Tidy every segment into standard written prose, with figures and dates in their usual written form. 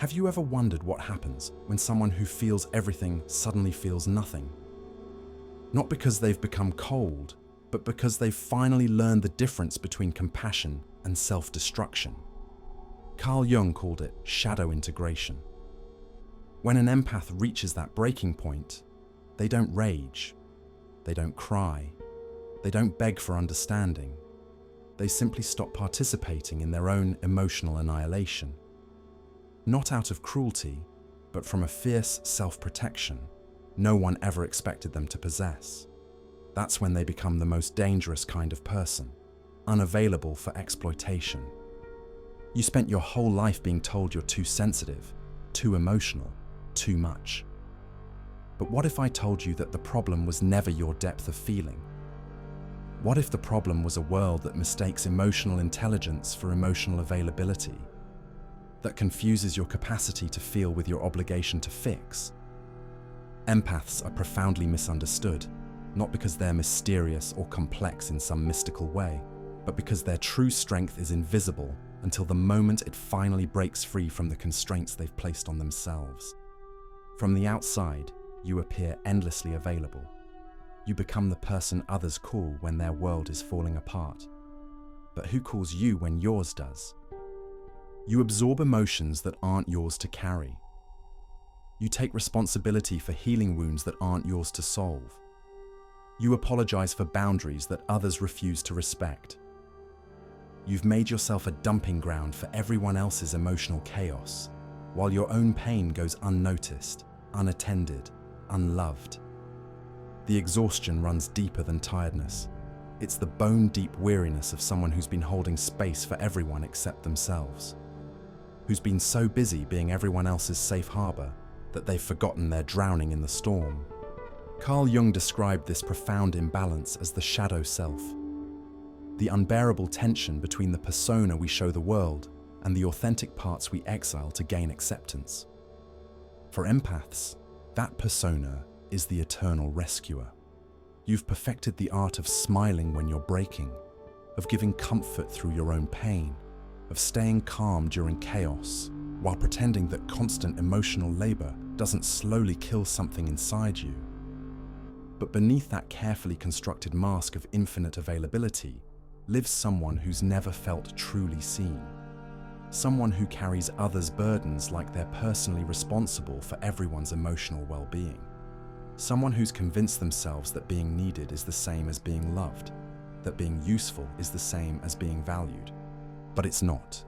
Have you ever wondered what happens when someone who feels everything suddenly feels nothing? Not because they've become cold, but because they've finally learned the difference between compassion and self-destruction. Carl Jung called it shadow integration. When an empath reaches that breaking point, they don't rage, they don't cry, they don't beg for understanding. They simply stop participating in their own emotional annihilation. Not out of cruelty, but from a fierce self-protection no one ever expected them to possess. That's when they become the most dangerous kind of person, unavailable for exploitation. You spent your whole life being told you're too sensitive, too emotional, too much. But what if I told you that the problem was never your depth of feeling? What if the problem was a world that mistakes emotional intelligence for emotional availability? That confuses your capacity to feel with your obligation to fix? Empaths are profoundly misunderstood, not because they're mysterious or complex in some mystical way, but because their true strength is invisible until the moment it finally breaks free from the constraints they've placed on themselves. From the outside, you appear endlessly available. You become the person others call when their world is falling apart. But who calls you when yours does? You absorb emotions that aren't yours to carry. You take responsibility for healing wounds that aren't yours to solve. You apologize for boundaries that others refuse to respect. You've made yourself a dumping ground for everyone else's emotional chaos, while your own pain goes unnoticed, unattended, unloved. The exhaustion runs deeper than tiredness. It's the bone-deep weariness of someone who's been holding space for everyone except themselves, who's been so busy being everyone else's safe harbor that they've forgotten they're drowning in the storm. Carl Jung described this profound imbalance as the shadow self, the unbearable tension between the persona we show the world and the authentic parts we exile to gain acceptance. For empaths, that persona is the eternal rescuer. You've perfected the art of smiling when you're breaking, of giving comfort through your own pain, of staying calm during chaos, while pretending that constant emotional labor doesn't slowly kill something inside you. But beneath that carefully constructed mask of infinite availability lives someone who's never felt truly seen. Someone who carries others' burdens like they're personally responsible for everyone's emotional well-being. Someone who's convinced themselves that being needed is the same as being loved, that being useful is the same as being valued. But it's not.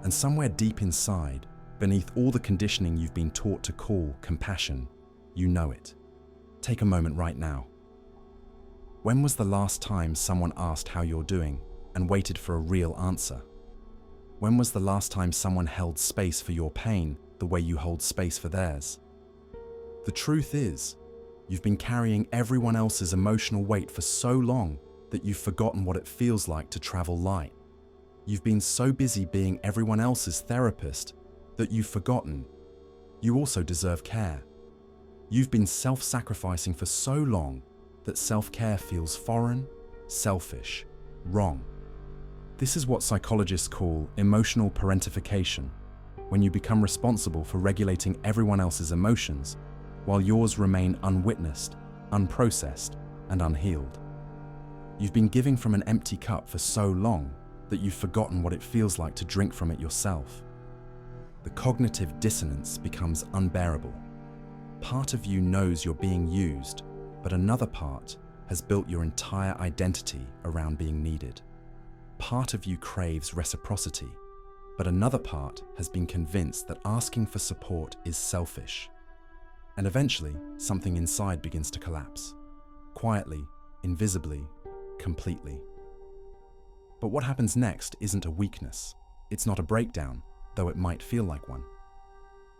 And somewhere deep inside, beneath all the conditioning you've been taught to call compassion, you know it. Take a moment right now. When was the last time someone asked how you're doing and waited for a real answer? When was the last time someone held space for your pain the way you hold space for theirs? The truth is, you've been carrying everyone else's emotional weight for so long that you've forgotten what it feels like to travel light. You've been so busy being everyone else's therapist that you've forgotten you also deserve care. You've been self-sacrificing for so long that self-care feels foreign, selfish, wrong. This is what psychologists call emotional parentification, when you become responsible for regulating everyone else's emotions while yours remain unwitnessed, unprocessed, and unhealed. You've been giving from an empty cup for so long that you've forgotten what it feels like to drink from it yourself. The cognitive dissonance becomes unbearable. Part of you knows you're being used, but another part has built your entire identity around being needed. Part of you craves reciprocity, but another part has been convinced that asking for support is selfish. And eventually, something inside begins to collapse. Quietly, invisibly, completely. But what happens next isn't a weakness. It's not a breakdown, though it might feel like one.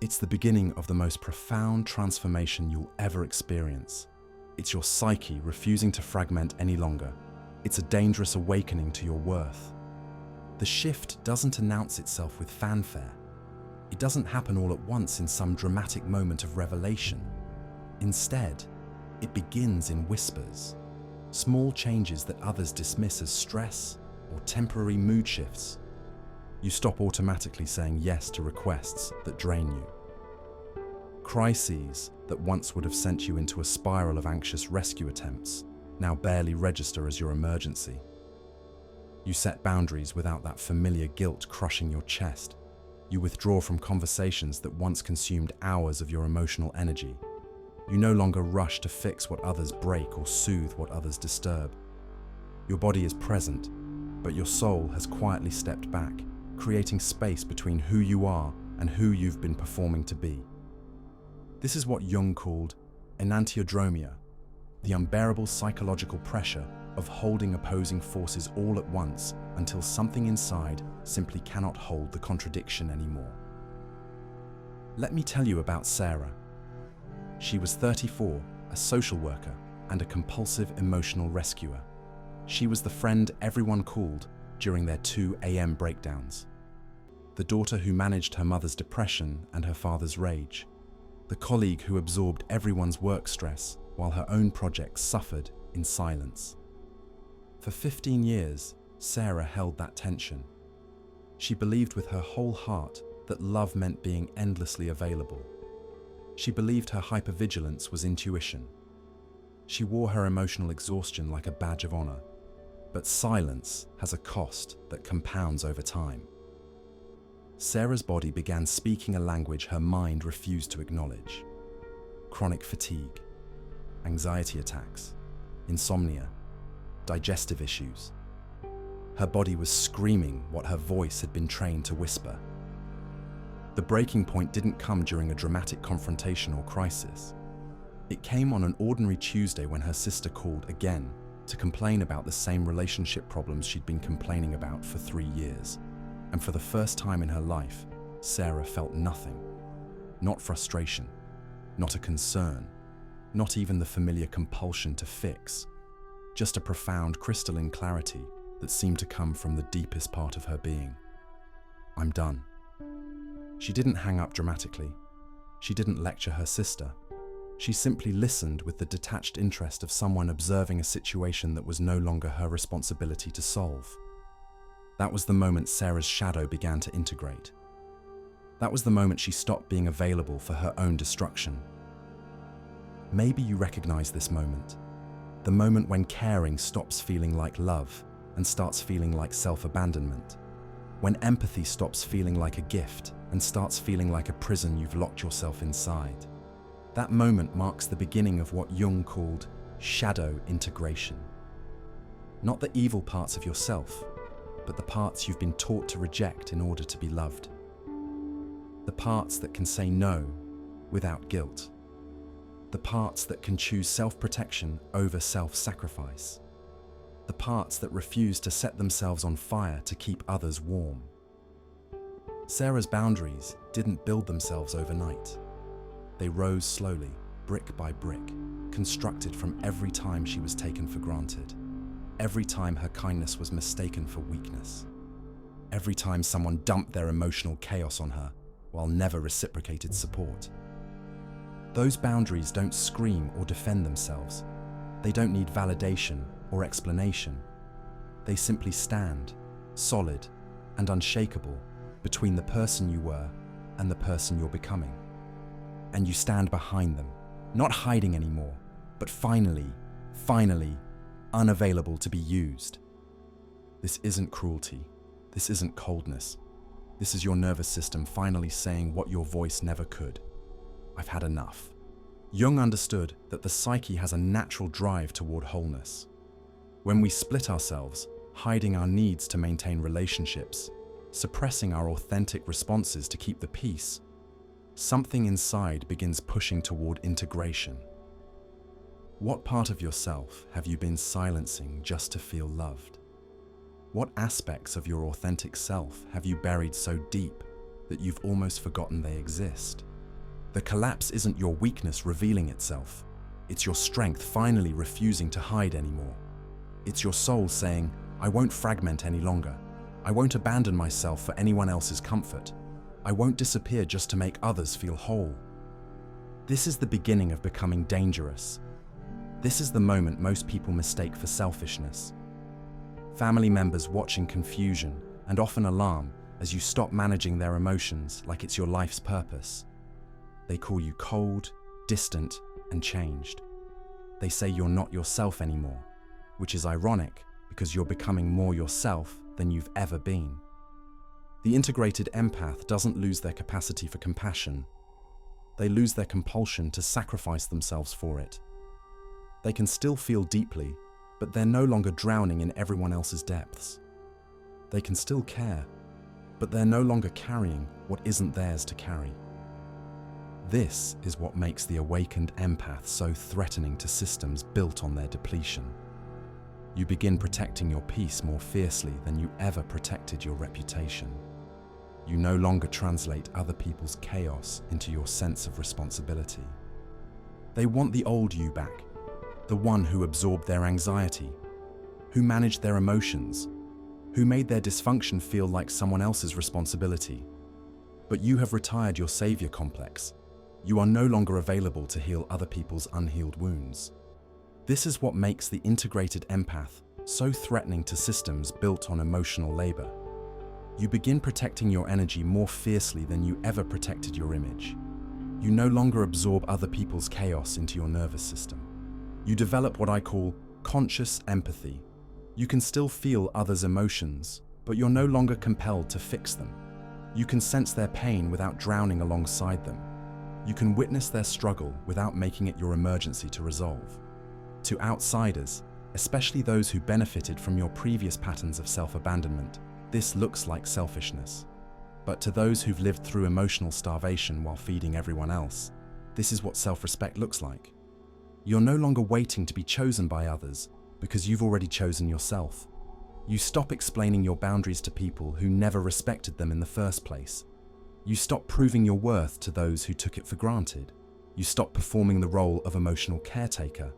It's the beginning of the most profound transformation you'll ever experience. It's your psyche refusing to fragment any longer. It's a dangerous awakening to your worth. The shift doesn't announce itself with fanfare. It doesn't happen all at once in some dramatic moment of revelation. Instead, it begins in whispers, small changes that others dismiss as stress or temporary mood shifts. You stop automatically saying yes to requests that drain you. Crises that once would have sent you into a spiral of anxious rescue attempts now barely register as your emergency. You set boundaries without that familiar guilt crushing your chest. You withdraw from conversations that once consumed hours of your emotional energy. You no longer rush to fix what others break or soothe what others disturb. Your body is present, but your soul has quietly stepped back, creating space between who you are and who you've been performing to be. This is what Jung called enantiodromia, the unbearable psychological pressure of holding opposing forces all at once until something inside simply cannot hold the contradiction anymore. Let me tell you about Sarah. She was 34, a social worker and a compulsive emotional rescuer. She was the friend everyone called during their 2 a.m. breakdowns. The daughter who managed her mother's depression and her father's rage. The colleague who absorbed everyone's work stress while her own projects suffered in silence. For 15 years, Sarah held that tension. She believed with her whole heart that love meant being endlessly available. She believed her hypervigilance was intuition. She wore her emotional exhaustion like a badge of honor. But silence has a cost that compounds over time. Sarah's body began speaking a language her mind refused to acknowledge. Chronic fatigue, anxiety attacks, insomnia, digestive issues. Her body was screaming what her voice had been trained to whisper. The breaking point didn't come during a dramatic confrontation or crisis. It came on an ordinary Tuesday when her sister called again to complain about the same relationship problems she'd been complaining about for 3 years. And for the first time in her life, Sarah felt nothing. Not frustration, not a concern, not even the familiar compulsion to fix. Just a profound crystalline clarity that seemed to come from the deepest part of her being. I'm done. She didn't hang up dramatically. She didn't lecture her sister. She simply listened with the detached interest of someone observing a situation that was no longer her responsibility to solve. That was the moment Sarah's shadow began to integrate. That was the moment she stopped being available for her own destruction. Maybe you recognize this moment. The moment when caring stops feeling like love and starts feeling like self-abandonment. When empathy stops feeling like a gift and starts feeling like a prison you've locked yourself inside. That moment marks the beginning of what Jung called shadow integration. Not the evil parts of yourself, but the parts you've been taught to reject in order to be loved. The parts that can say no without guilt. The parts that can choose self-protection over self-sacrifice. The parts that refuse to set themselves on fire to keep others warm. Sarah's boundaries didn't build themselves overnight. They rose slowly, brick by brick, constructed from every time she was taken for granted. Every time her kindness was mistaken for weakness. Every time someone dumped their emotional chaos on her while never reciprocated support. Those boundaries don't scream or defend themselves. They don't need validation or explanation. They simply stand, solid and unshakable, between the person you were and the person you're becoming. And you stand behind them, not hiding anymore, but finally, unavailable to be used. This isn't cruelty. This isn't coldness. This is your nervous system finally saying what your voice never could. I've had enough. Jung understood that the psyche has a natural drive toward wholeness. When we split ourselves, hiding our needs to maintain relationships, suppressing our authentic responses to keep the peace, something inside begins pushing toward integration. What part of yourself have you been silencing just to feel loved? What aspects of your authentic self have you buried so deep that you've almost forgotten they exist? The collapse isn't your weakness revealing itself. It's your strength finally refusing to hide anymore. It's your soul saying, I won't fragment any longer. I won't abandon myself for anyone else's comfort. I won't disappear just to make others feel whole. This is the beginning of becoming dangerous. This is the moment most people mistake for selfishness. Family members watch in confusion and often alarm as you stop managing their emotions like it's your life's purpose. They call you cold, distant, and changed. They say you're not yourself anymore, which is ironic because you're becoming more yourself than you've ever been. The integrated empath doesn't lose their capacity for compassion. They lose their compulsion to sacrifice themselves for it. They can still feel deeply, but they're no longer drowning in everyone else's depths. They can still care, but they're no longer carrying what isn't theirs to carry. This is what makes the awakened empath so threatening to systems built on their depletion. You begin protecting your peace more fiercely than you ever protected your reputation. You no longer translate other people's chaos into your sense of responsibility. They want the old you back, the one who absorbed their anxiety, who managed their emotions, who made their dysfunction feel like someone else's responsibility. But you have retired your savior complex. You are no longer available to heal other people's unhealed wounds. This is what makes the integrated empath so threatening to systems built on emotional labor. You begin protecting your energy more fiercely than you ever protected your image. You no longer absorb other people's chaos into your nervous system. You develop what I call conscious empathy. You can still feel others' emotions, but you're no longer compelled to fix them. You can sense their pain without drowning alongside them. You can witness their struggle without making it your emergency to resolve. To outsiders, especially those who benefited from your previous patterns of self-abandonment, this looks like selfishness. But to those who've lived through emotional starvation while feeding everyone else, this is what self-respect looks like. You're no longer waiting to be chosen by others because you've already chosen yourself. You stop explaining your boundaries to people who never respected them in the first place. You stop proving your worth to those who took it for granted. You stop performing the role of emotional caretaker.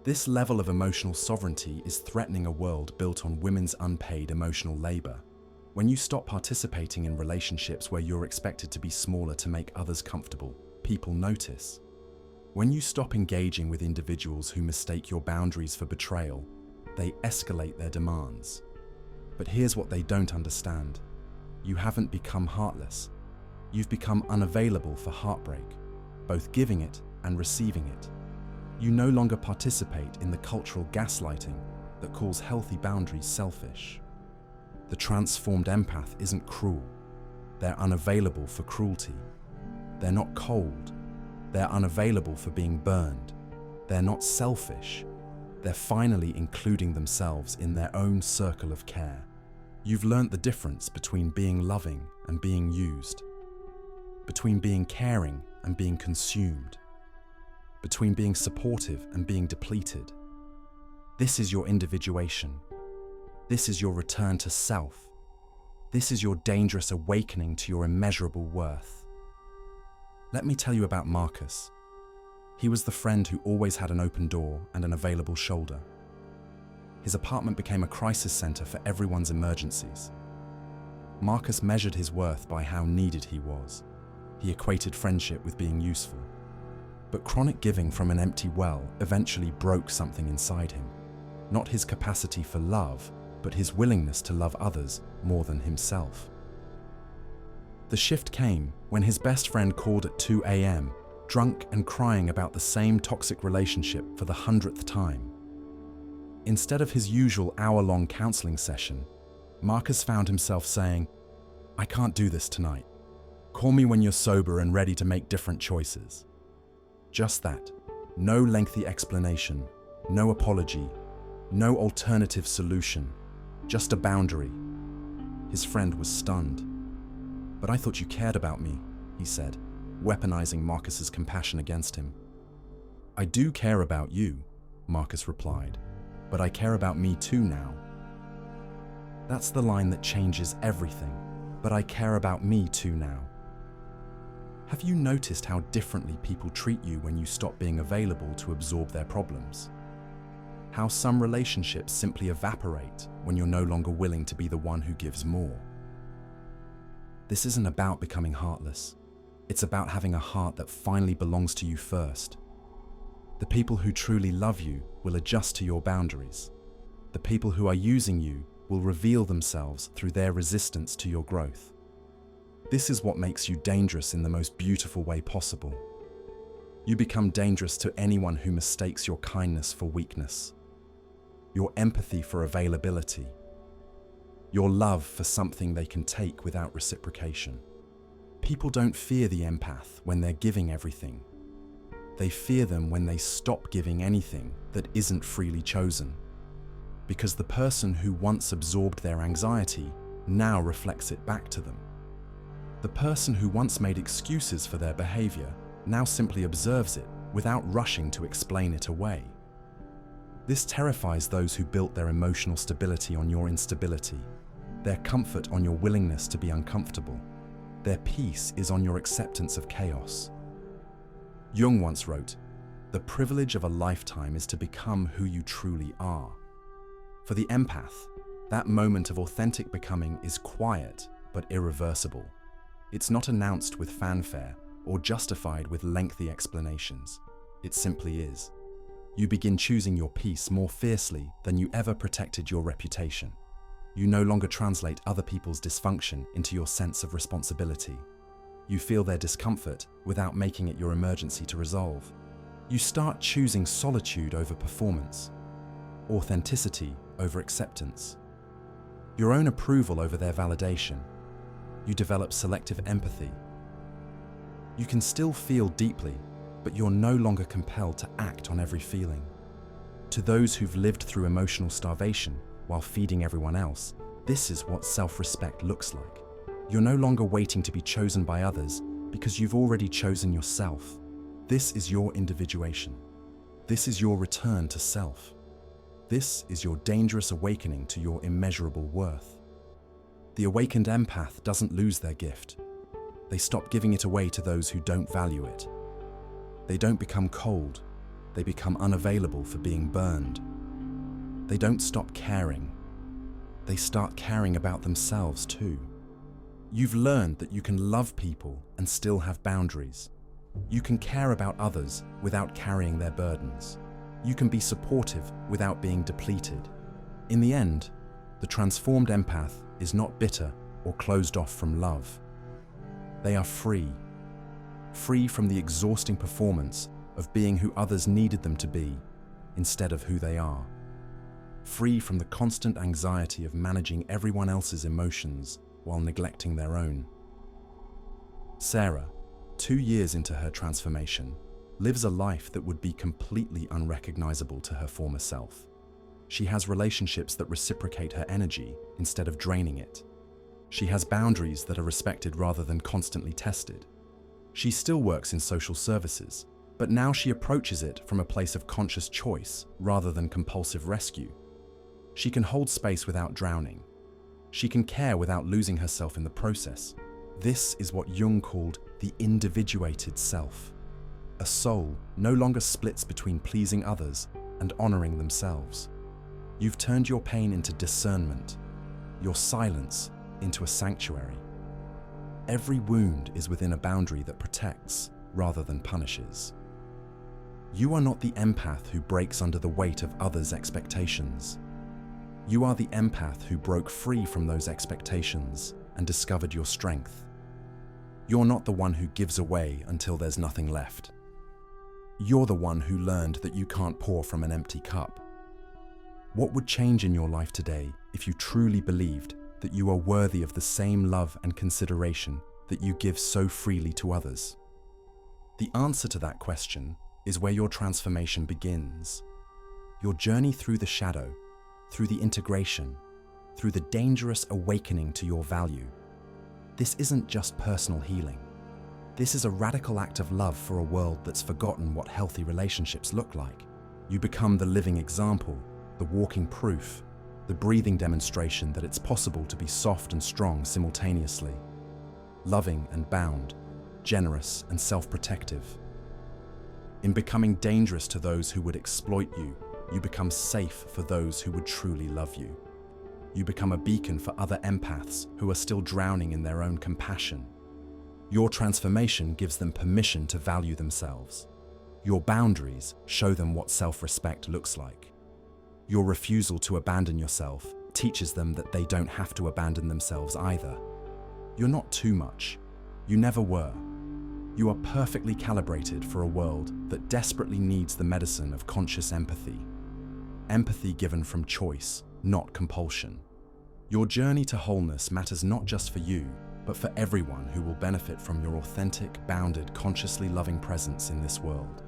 This level of emotional sovereignty is threatening a world built on women's unpaid emotional labor. When you stop participating in relationships where you're expected to be smaller to make others comfortable, people notice. When you stop engaging with individuals who mistake your boundaries for betrayal, they escalate their demands. But here's what they don't understand. You haven't become heartless. You've become unavailable for heartbreak, both giving it and receiving it. You no longer participate in the cultural gaslighting that calls healthy boundaries selfish. The transformed empath isn't cruel. They're unavailable for cruelty. They're not cold. They're unavailable for being burned. They're not selfish. They're finally including themselves in their own circle of care. You've learnt the difference between being loving and being used, between being caring and being consumed, between being supportive and being depleted. This is your individuation. This is your return to self. This is your dangerous awakening to your immeasurable worth. Let me tell you about Marcus. He was the friend who always had an open door and an available shoulder. His apartment became a crisis center for everyone's emergencies. Marcus measured his worth by how needed he was. He equated friendship with being useful. But chronic giving from an empty well eventually broke something inside him. Not his capacity for love, but his willingness to love others more than himself. The shift came when his best friend called at 2 a.m., drunk and crying about the same toxic relationship for the 100th time. Instead of his usual hour-long counseling session, Marcus found himself saying, "I can't do this tonight. Call me when you're sober and ready to make different choices." Just that. No lengthy explanation, no apology, no alternative solution, just a boundary. His friend was stunned. "But I thought you cared about me," he said, weaponizing Marcus's compassion against him. "I do care about you," Marcus replied, "but I care about me too now." That's the line that changes everything. But I care about me too now. Have you noticed how differently people treat you when you stop being available to absorb their problems? How some relationships simply evaporate when you're no longer willing to be the one who gives more? This isn't about becoming heartless. It's about having a heart that finally belongs to you first. The people who truly love you will adjust to your boundaries. The people who are using you will reveal themselves through their resistance to your growth. This is what makes you dangerous in the most beautiful way possible. You become dangerous to anyone who mistakes your kindness for weakness, your empathy for availability, your love for something they can take without reciprocation. People don't fear the empath when they're giving everything. They fear them when they stop giving anything that isn't freely chosen. Because the person who once absorbed their anxiety now reflects it back to them. The person who once made excuses for their behavior now simply observes it without rushing to explain it away. This terrifies those who built their emotional stability on your instability, their comfort on your willingness to be uncomfortable. Their peace is on your acceptance of chaos. Jung once wrote, "The privilege of a lifetime is to become who you truly are." For the empath, that moment of authentic becoming is quiet but irreversible. It's not announced with fanfare or justified with lengthy explanations. It simply is. You begin choosing your peace more fiercely than you ever protected your reputation. You no longer translate other people's dysfunction into your sense of responsibility. You feel their discomfort without making it your emergency to resolve. You start choosing solitude over performance, authenticity over acceptance, your own approval over their validation. You develop selective empathy. You can still feel deeply, but you're no longer compelled to act on every feeling. To those who've lived through emotional starvation while feeding everyone else, this is what self-respect looks like. You're no longer waiting to be chosen by others because you've already chosen yourself. This is your individuation. This is your return to self. This is your dangerous awakening to your immeasurable worth. The awakened empath doesn't lose their gift. They stop giving it away to those who don't value it. They don't become cold. They become unavailable for being burned. They don't stop caring. They start caring about themselves too. You've learned that you can love people and still have boundaries. You can care about others without carrying their burdens. You can be supportive without being depleted. In the end, the transformed empath is not bitter or closed off from love. They are free. Free from the exhausting performance of being who others needed them to be instead of who they are. Free from the constant anxiety of managing everyone else's emotions while neglecting their own. Sarah, 2 years into her transformation, lives a life that would be completely unrecognizable to her former self. She has relationships that reciprocate her energy instead of draining it. She has boundaries that are respected rather than constantly tested. She still works in social services, but now she approaches it from a place of conscious choice rather than compulsive rescue. She can hold space without drowning. She can care without losing herself in the process. This is what Jung called the individuated self. A soul no longer splits between pleasing others and honoring themselves. You've turned your pain into discernment, your silence into a sanctuary. Every wound is within a boundary that protects rather than punishes. You are not the empath who breaks under the weight of others' expectations. You are the empath who broke free from those expectations and discovered your strength. You're not the one who gives away until there's nothing left. You're the one who learned that you can't pour from an empty cup. What would change in your life today if you truly believed that you are worthy of the same love and consideration that you give so freely to others? The answer to that question is where your transformation begins. Your journey through the shadow, through the integration, through the dangerous awakening to your value. This isn't just personal healing. This is a radical act of love for a world that's forgotten what healthy relationships look like. You become the living example, the walking proof, the breathing demonstration that it's possible to be soft and strong simultaneously, loving and bound, generous and self-protective. In becoming dangerous to those who would exploit you, you become safe for those who would truly love you. You become a beacon for other empaths who are still drowning in their own compassion. Your transformation gives them permission to value themselves. Your boundaries show them what self-respect looks like. Your refusal to abandon yourself teaches them that they don't have to abandon themselves either. You're not too much. You never were. You are perfectly calibrated for a world that desperately needs the medicine of conscious empathy. Empathy given from choice, not compulsion. Your journey to wholeness matters not just for you, but for everyone who will benefit from your authentic, bounded, consciously loving presence in this world.